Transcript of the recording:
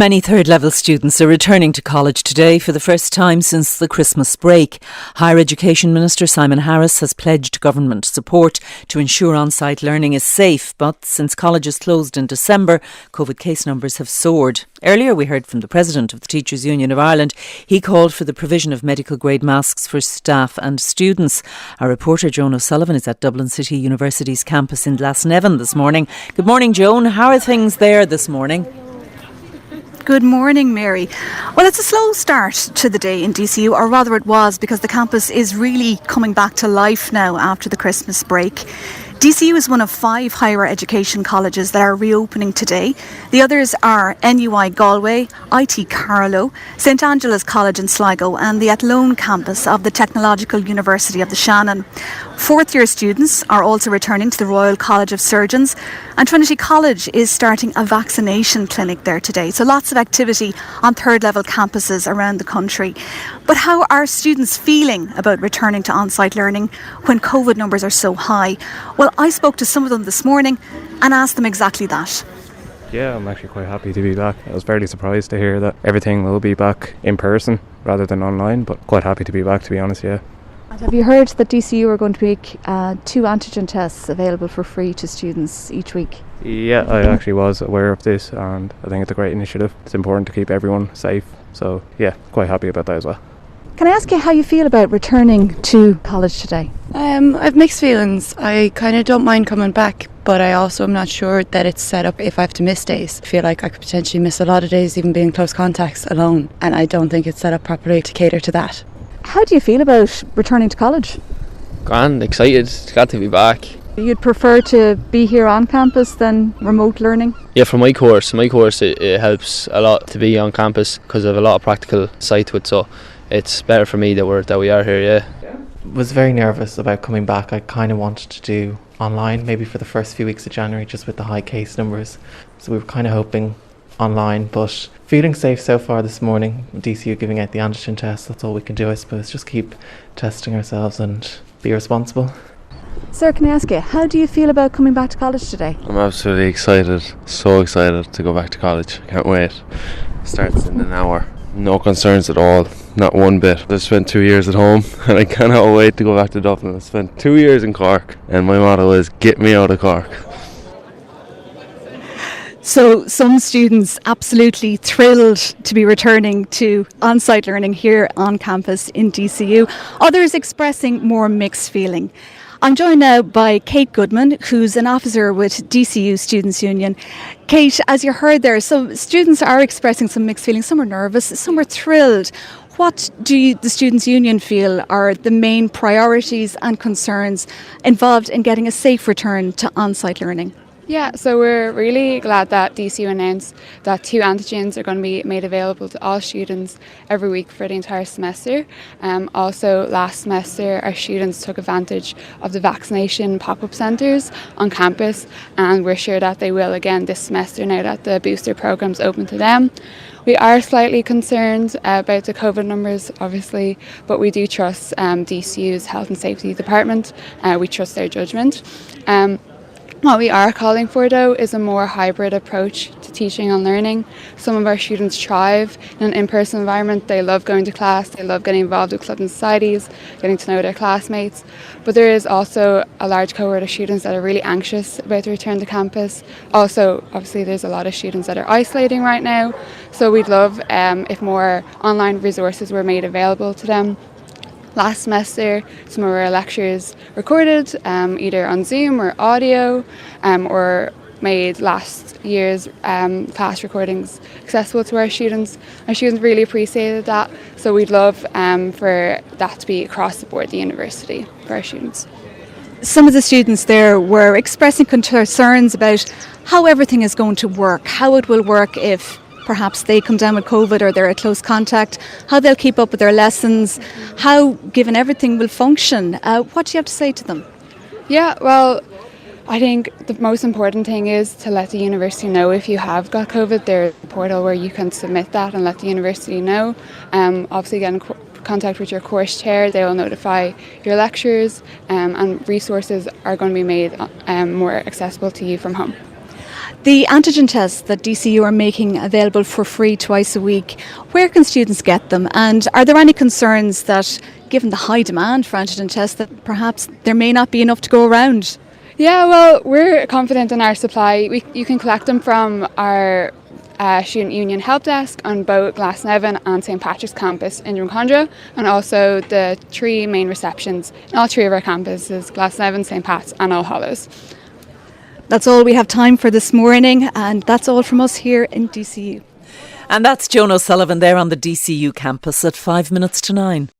Many third-level students are returning to college today for the first time since the Christmas break. Higher Education Minister Simon Harris has pledged government support to ensure on-site learning is safe, but since colleges closed in December, COVID case numbers have soared. Earlier we heard from the President of the Teachers' Union of Ireland. He called for the provision of medical-grade masks for staff and students. Our reporter Joan O'Sullivan is at Dublin City University's campus in Glasnevin this morning. Good morning, Joan. How are things there this morning? Good morning, Mary. Well, it's a slow start to the day in DCU, or rather it was, because the campus is really coming back to life now after the Christmas break. DCU is one of 5 higher education colleges that are reopening today. The others are NUI Galway, IT Carlow, St Angela's College in Sligo and the Athlone campus of the Technological University of the Shannon. Fourth year students are also returning to the Royal College of Surgeons, and Trinity College is starting a vaccination clinic there today. So lots of activity on third level campuses around the country. But how are students feeling about returning to on-site learning when COVID numbers are so high? Well, I spoke to some of them this morning and asked them exactly that. Yeah, I'm actually quite happy to be back. I was fairly surprised to hear that everything will be back in person rather than online, but quite happy to be back, to be honest, yeah. And have you heard that DCU are going to make 2 antigen tests available for free to students each week? Yeah, I actually was aware of this and I think it's a great initiative. It's important to keep everyone safe, so yeah, quite happy about that as well. Can I ask you how you feel about returning to college today? I've mixed feelings. I kind of don't mind coming back, but I also am not sure that it's set up if I have to miss days. I feel like I could potentially miss a lot of days even being close contacts alone, and I don't think it's set up properly to cater to that. How do you feel about returning to college? Grand, excited, glad to be back. You'd prefer to be here on campus than remote learning? Yeah, for my course it helps a lot to be on campus because I have a lot of practical side to it, so it's better for me that we are here, yeah. Was very nervous about coming back. I kind of wanted to do online maybe for the first few weeks of January just with the high case numbers, so we were kind of hoping online, but feeling safe so far this morning. DCU giving out the antigen test, that's all we can do, I suppose, just keep testing ourselves and be responsible. Sir, can I ask you, how do you feel about coming back to college today? I'm absolutely excited, so excited to go back to college. I can't wait. Starts in an hour. No concerns at all, not one bit. I've spent 2 years at home and I cannot wait to go back to Dublin. I've spent 2 years in Cork and my motto is get me out of Cork. So some students absolutely thrilled to be returning to on-site learning here on campus in DCU. Others expressing more mixed feeling. I'm joined now by Kate Goodman, who's an officer with DCU Students' Union. Kate, as you heard there, some students are expressing some mixed feelings. Some are nervous, some are thrilled. What do the Students' Union feel are the main priorities and concerns involved in getting a safe return to on-site learning? Yeah, so we're really glad that DCU announced that 2 antigens are going to be made available to all students every week for the entire semester. Also, last semester our students took advantage of the vaccination pop-up centres on campus, and we're sure that they will again this semester now that the booster programme's open to them. We are slightly concerned about the COVID numbers, obviously, but we do trust DCU's Health and Safety Department. We trust their judgment. What we are calling for, though, is a more hybrid approach to teaching and learning. Some of our students thrive in an in-person environment. They love going to class, they love getting involved with clubs and societies, getting to know their classmates. But there is also a large cohort of students that are really anxious about the return to campus. Also, obviously, there's a lot of students that are isolating right now. So we'd love if more online resources were made available to them. Last semester, some of our lectures recorded either on Zoom or audio, or made last year's class recordings accessible to our students. Our students really appreciated that, so we'd love for that to be across the board, the university, for our students. Some of the students there were expressing concerns about how everything is going to work, how it will work if perhaps they come down with COVID or they're at close contact, how they'll keep up with their lessons, how, given everything, will function. What do you have to say to them? Yeah, well, I think the most important thing is to let the university know if you have got COVID. There's a portal where you can submit that and let the university know. Obviously get in contact with your course chair, they will notify your lecturers, and resources are going to be made more accessible to you from home. The antigen tests that DCU are making available for free twice a week, where can students get them? And are there any concerns that, given the high demand for antigen tests, that perhaps there may not be enough to go around? Yeah, well, we're confident in our supply. You can collect them from our Student Union help desk on both Glasnevin and St Patrick's campus in Drumcondra, and also the 3 main receptions in all 3 of our campuses, Glasnevin, St Pat's and All Hallows. That's all we have time for this morning, and that's all from us here in DCU. And that's Joan O'Sullivan there on the DCU campus at 9:05.